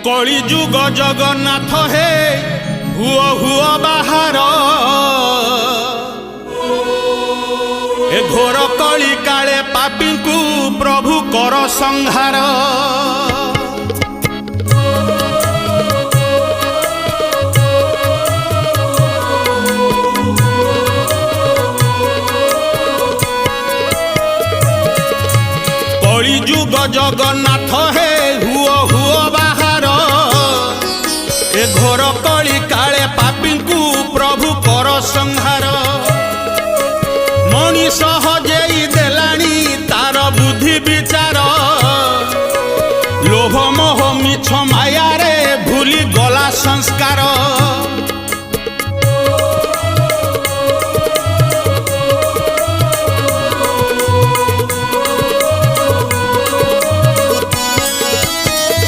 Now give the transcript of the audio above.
कली जुग जगन्नाथ हे हुओ हुओ बाहर ए घोर कली काले पापी को प्रभु कर संहार। कली जुग जगन्नाथ हे हुओ हुओ बाहर ए घोर कली काले पापी को प्रभु कर संहार। मनीष हजेई देलानी तार बुद्धि विचार लोभ मोह मिछ माया रे भूली गला संस्कार।